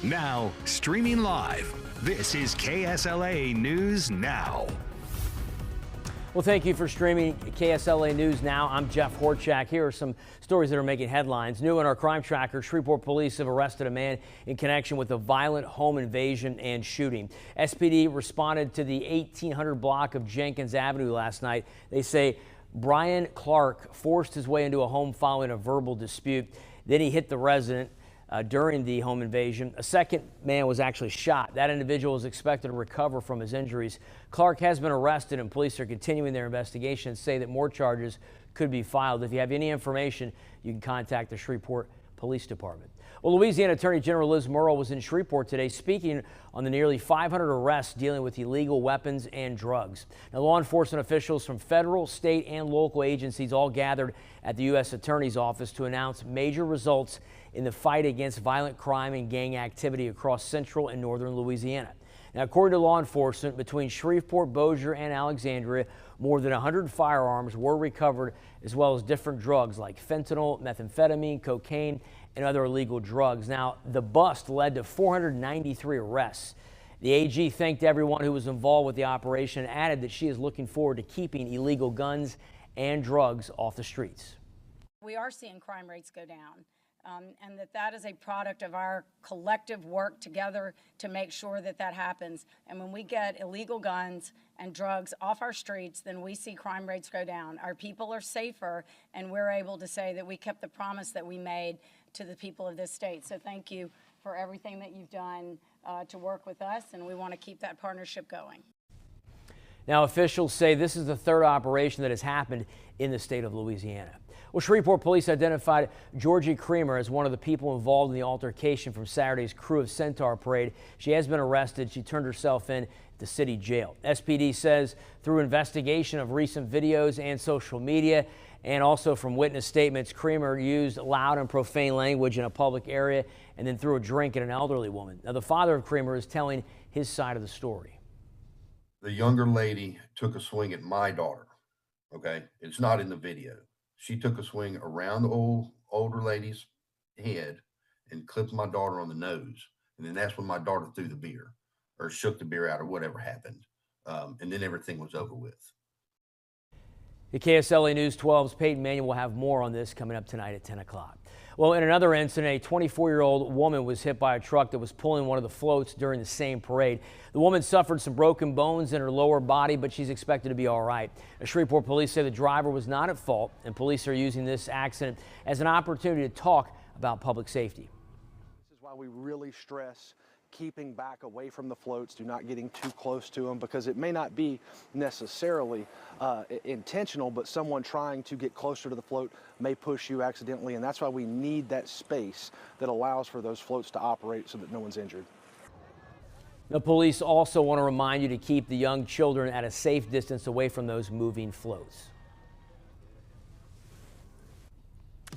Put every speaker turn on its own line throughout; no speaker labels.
Now, streaming live, this is KSLA News Now.
Well, thank you for streaming KSLA News Now. I'm Jeff Horchak. Here are some stories that are making headlines. New in our crime tracker, Shreveport police have arrested a man in connection with a violent home invasion and shooting. SPD responded to the 1800 block of Jenkins Avenue last night. They say Brian Clark forced his way into a home following a verbal dispute. Then he hit the resident during the home invasion. A second man was actually shot. That individual is expected to recover from his injuries. Clark has been arrested and police are continuing their investigation and say that more charges could be filed. If you have any information, you can contact the Shreveport Police Department. Well, Louisiana Attorney General Liz Murrill was in Shreveport today speaking on the nearly 500 arrests dealing with illegal weapons and drugs. Now, law enforcement officials from federal, state, and local agencies all gathered at the U.S. Attorney's Office to announce major results in the fight against violent crime and gang activity across central and northern Louisiana. Now, according to law enforcement, between Shreveport, Bossier, and Alexandria, more than 100 firearms were recovered, as well as different drugs like fentanyl, methamphetamine, cocaine, and other illegal drugs. Now, the bust led to 493 arrests. The AG thanked everyone who was involved with the operation and added that she is looking forward to keeping illegal guns and drugs off the streets.
We are seeing crime rates go down. And that is a product of our collective work together to make sure that happens. And when we get illegal guns and drugs off our streets, then we see crime rates go down. Our people are safer, and we're able to say that we kept the promise that we made to the people of this state. So thank you for everything that you've done to work with us, and we want to keep that partnership going.
Now, officials say this is the third operation that has happened in the state of Louisiana. Well, Shreveport police identified Georgie Creamer as one of the people involved in the altercation from Saturday's Crew of Centaur parade. She has been arrested. She turned herself in at the city jail. SPD says through investigation of recent videos and social media, and also from witness statements, Creamer used loud and profane language in a public area and then threw a drink at an elderly woman. Now, the father of Creamer is telling his side of the story.
The younger lady took a swing at my daughter. Okay, it's not in the video. She took a swing around the older lady's head and clipped my daughter on the nose. And then that's when my daughter threw the beer or shook the beer out or whatever happened. And then everything was over with.
The KSLA News 12's Peyton Manuel will have more on this coming up tonight at 10 o'clock. Well, in another incident, a 24-year-old woman was hit by a truck that was pulling one of the floats during the same parade. The woman suffered some broken bones in her lower body, but she's expected to be all right. Shreveport police say the driver was not at fault, and police are using this accident as an opportunity to talk about public safety.
This is why we really stress keeping back away from the floats, do not getting too close to them, because it may not be necessarily intentional, but someone trying to get closer to the float may push you accidentally, and that's why we need that space that allows for those floats to operate so that no one's injured.
The police also want to remind you to keep the young children at a safe distance away from those moving floats.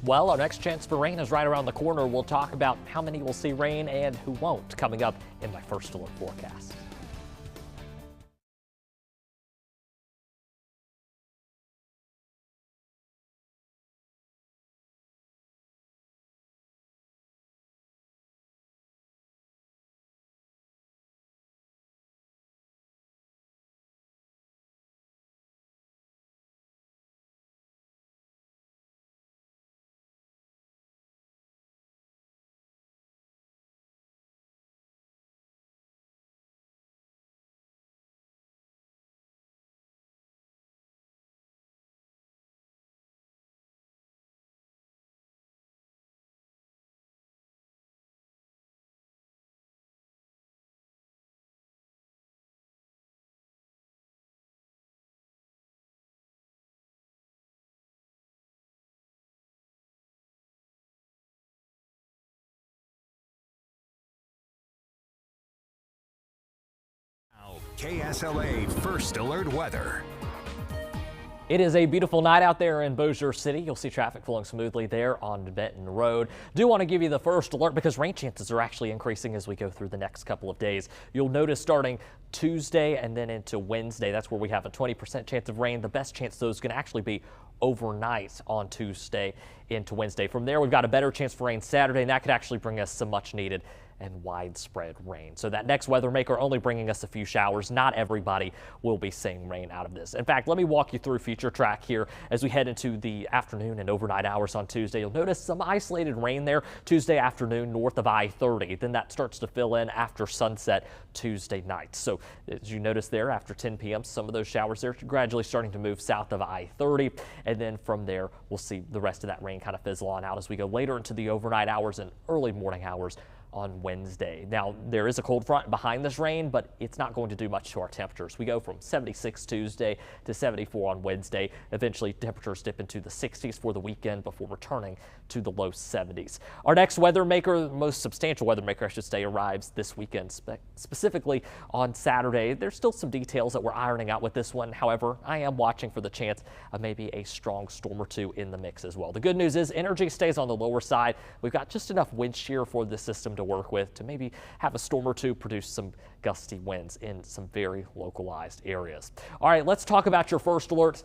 Well, our next chance for rain is right around the corner. We'll talk about how many will see rain and who won't coming up in my first alert forecast.
KSLA First Alert Weather.
It is a beautiful night out there in Bossier City. You'll see traffic flowing smoothly there on Benton Road. Do want to give you the first alert because rain chances are actually increasing as we go through the next couple of days. You'll notice starting Tuesday and then into Wednesday, that's where we have a 20% chance of rain. The best chance though is going to actually be overnight on Tuesday into Wednesday. From there, we've got a better chance for rain Saturday, and that could actually bring us some much needed and widespread rain. So that next weather maker only bringing us a few showers. Not everybody will be seeing rain out of this. In fact, let me walk you through future track here as we head into the afternoon and overnight hours on Tuesday. You'll notice some isolated rain there Tuesday afternoon north of I-30. Then that starts to fill in after sunset Tuesday night. So as you notice there, after 10 p.m., some of those showers there gradually starting to move south of I-30. And then from there, we'll see the rest of that rain kind of fizzle on out as we go later into the overnight hours and early morning hours on Wednesday. Now, there is a cold front behind this rain, but it's not going to do much to our temperatures. We go from 76 Tuesday to 74 on Wednesday. Eventually, temperatures dip into the 60s for the weekend before returning to the low 70s. Our next weather maker, the most substantial weather maker, I should say, arrives this weekend, specifically on Saturday. There's still some details that we're ironing out with this one. However, I am watching for the chance of maybe a strong storm or two in the mix as well. The good news is energy stays on the lower side. We've got just enough wind shear for the system to work with to maybe have a storm or two produce some gusty winds in some very localized areas. All right, let's talk about your first alert.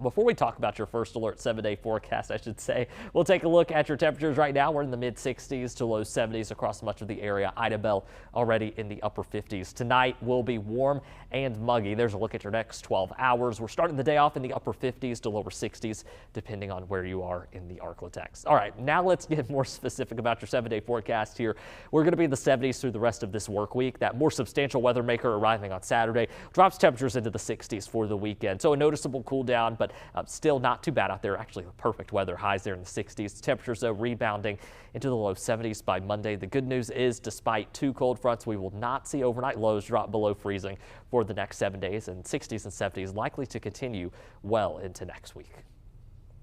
Before we talk about your first alert 7-day forecast, I should say, we'll take a look at your temperatures right now. We're in the mid 60s to low 70s across much of the area. Idabel already in the upper 50s. Tonight will be warm and muggy. There's a look at your next 12 hours. We're starting the day off in the upper 50s to lower 60s, depending on where you are in the Arklatex. All right, now let's get more specific about your 7-day forecast here. We're going to be in the 70s through the rest of this work week. That more substantial weather maker arriving on Saturday drops temperatures into the 60s for the weekend. So a noticeable cool down, but still not too bad out there. Actually, perfect weather. Highs there in the 60s. Temperatures, though, rebounding into the low 70s by Monday. The good news is, despite two cold fronts, we will not see overnight lows drop below freezing for the next 7 days, and 60s and 70s likely to continue well into next week.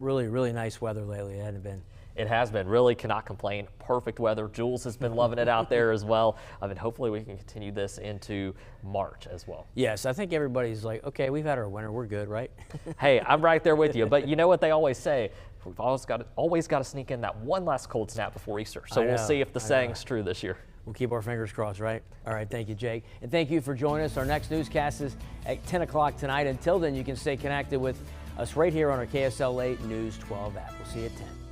Really nice weather lately. It hadn't been.
It has been. Really cannot complain. Perfect weather. Jules has been loving it out there as well. And hopefully we can continue this into March as well.
Yes, I think everybody's like, okay, we've had our winter. We're good, right?
Hey, I'm right there with you. But you know what they always say? We've always got to sneak in that one last cold snap before Easter. So we'll see if the saying's true this year.
We'll keep our fingers crossed, right? All right, thank you, Jake. And thank you for joining us. Our next newscast is at 10 o'clock tonight. Until then, you can stay connected with us right here on our KSLA News 12 app. We'll see you at 10.